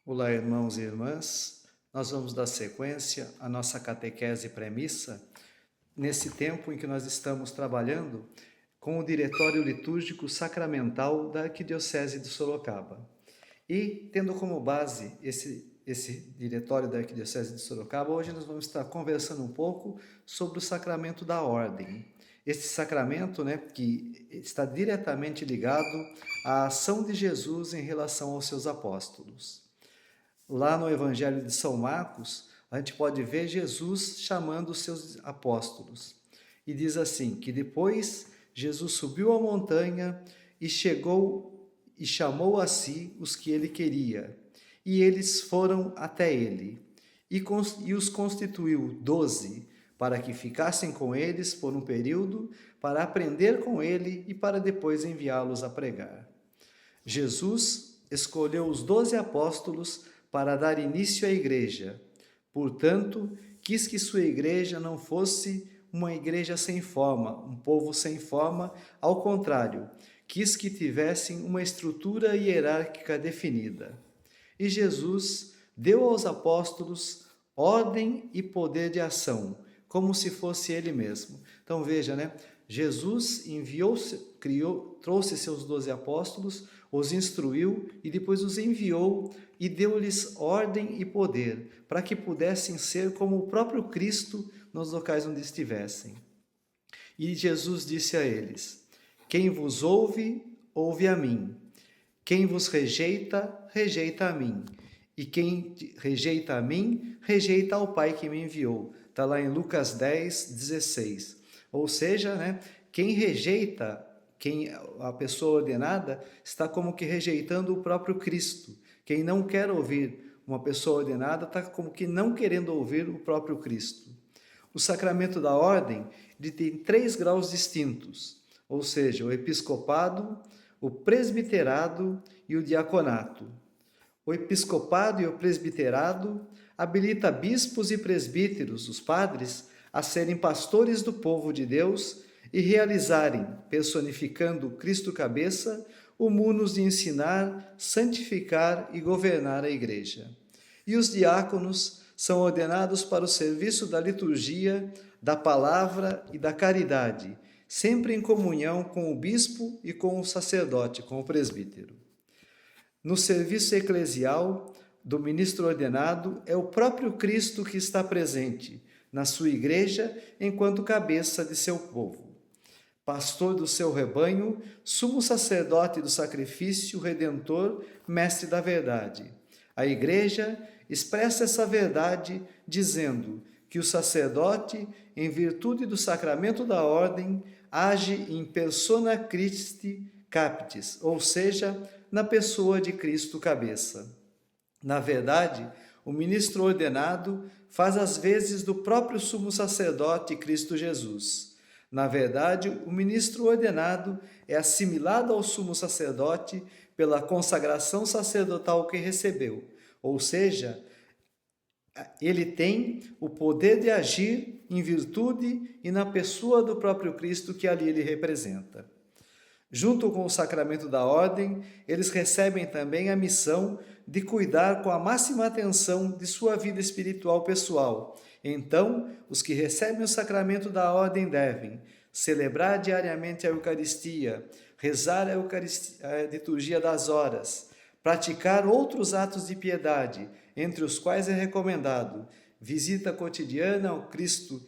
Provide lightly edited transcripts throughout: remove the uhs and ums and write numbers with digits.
Olá, irmãos e irmãs. Nós vamos dar sequência à nossa catequese pré-missa, nesse tempo em que nós estamos trabalhando com o Diretório Litúrgico Sacramental da Arquidiocese de Sorocaba. E, tendo como base esse diretório da Arquidiocese de Sorocaba, hoje nós vamos estar conversando um pouco sobre o sacramento da ordem. Este sacramento, que está diretamente ligado à ação de Jesus em relação aos seus apóstolos. Lá no Evangelho de São Marcos, a gente pode ver Jesus chamando os seus apóstolos. E diz assim, que depois Jesus subiu a montanha e chegou e chamou a si os que ele queria. E eles foram até ele. E os constituiu 12, para que ficassem com eles por um período, para aprender com ele e para depois enviá-los a pregar. Jesus escolheu os 12 apóstolos para dar início à igreja. Portanto, quis que sua igreja não fosse uma igreja sem forma, um povo sem forma, ao contrário, quis que tivessem uma estrutura hierárquica definida. E Jesus deu aos apóstolos ordem e poder de ação, como se fosse ele mesmo. Então veja, Jesus trouxe seus 12 apóstolos, os instruiu e depois os enviou e deu-lhes ordem e poder, para que pudessem ser como o próprio Cristo nos locais onde estivessem. E Jesus disse a eles: quem vos ouve, ouve a mim. Quem vos rejeita, rejeita a mim. E quem rejeita a mim, rejeita ao Pai que me enviou. Está lá em Lucas 10, 16. Ou seja, quem rejeita, a pessoa ordenada, está como que rejeitando o próprio Cristo. Quem não quer ouvir uma pessoa ordenada está como que não querendo ouvir o próprio Cristo. O sacramento da ordem ele tem 3 graus distintos, ou seja, o episcopado, o presbiterado e o diaconato. O episcopado e o presbiterado habilita bispos e presbíteros, os padres, a serem pastores do povo de Deus e realizarem, personificando Cristo cabeça, o munus de ensinar, santificar e governar a igreja. E os diáconos são ordenados para o serviço da liturgia, da palavra e da caridade, sempre em comunhão com o bispo e com o sacerdote, com o presbítero. No serviço eclesial do ministro ordenado, é o próprio Cristo que está presente na sua igreja enquanto cabeça de seu povo. Pastor do seu rebanho, sumo sacerdote do sacrifício, redentor, mestre da verdade. A igreja expressa essa verdade dizendo que o sacerdote, em virtude do sacramento da ordem, age em persona Christi Capitis, ou seja, na pessoa de Cristo cabeça. Na verdade, o ministro ordenado faz as vezes do próprio sumo sacerdote Cristo Jesus. Na verdade, o ministro ordenado é assimilado ao sumo sacerdote pela consagração sacerdotal que recebeu, ou seja, ele tem o poder de agir em virtude e na pessoa do próprio Cristo que ali ele representa. Junto com o sacramento da ordem, eles recebem também a missão de cuidar com a máxima atenção de sua vida espiritual pessoal. Então, os que recebem o sacramento da ordem devem celebrar diariamente a Eucaristia, rezar a liturgia das horas, praticar outros atos de piedade, entre os quais é recomendado visita cotidiana ao Cristo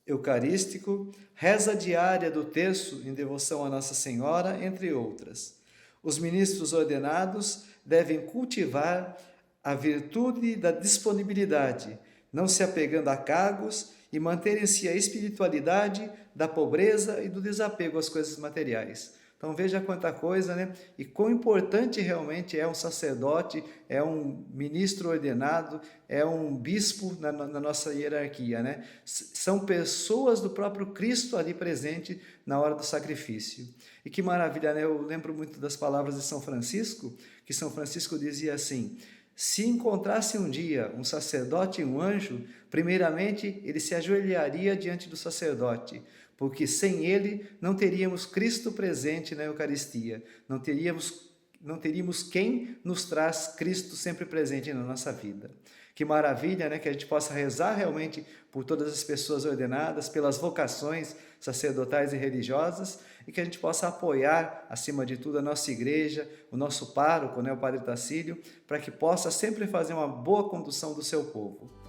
Eucarístico, reza diária do terço em devoção a Nossa Senhora, entre outras. Os ministros ordenados devem cultivar a virtude da disponibilidade, não se apegando a cargos e manterem-se a espiritualidade da pobreza e do desapego às coisas materiais. Então veja quanta coisa, E quão importante realmente é um sacerdote, é um ministro ordenado, é um bispo na nossa hierarquia, São pessoas do próprio Cristo ali presente na hora do sacrifício. E que maravilha, Eu lembro muito das palavras de São Francisco, que São Francisco dizia assim: se encontrasse um dia um sacerdote e um anjo, primeiramente ele se ajoelharia diante do sacerdote, porque sem ele não teríamos Cristo presente na Eucaristia, não teríamos não teríamos quem nos traz Cristo sempre presente na nossa vida. Que maravilha, né? Que a gente possa rezar realmente por todas as pessoas ordenadas, pelas vocações sacerdotais e religiosas, e que a gente possa apoiar, acima de tudo, a nossa igreja, o nosso pároco, né, o Padre Tacílio, para que possa sempre fazer uma boa condução do seu povo.